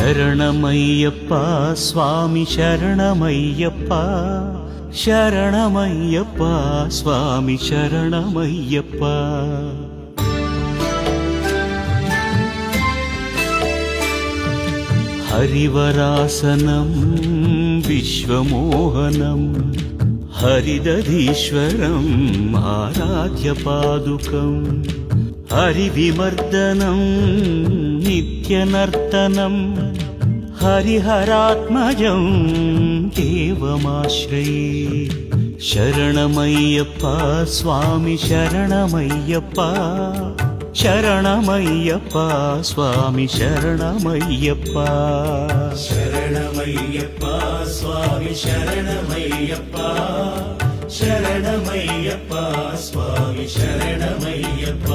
శరణమయ్యప్ప స్వామి శరణమయ్యప్ప శరణమయ్యప్ప స్వామి శరణమయ్యప్ప. హరివరాసనం విశ్వమోహనం హరిదధీశ్వరం ఆరాధ్యపాదుకం హరివిమర్దనం నిత్యనర్తనం హరిహరాత్మజం దేవమాశ్రయే. శరణమయ్యప్ప స్వామి శరణమయ్యప్ప శరణమయ్యప్ప స్వామి శరణమయ్యప్ప. శరణమయ్యప్ప స్వామి శరణమయ్యప్ప శరణమయ్యప్ప స్వామి శరణమయ్యప్ప.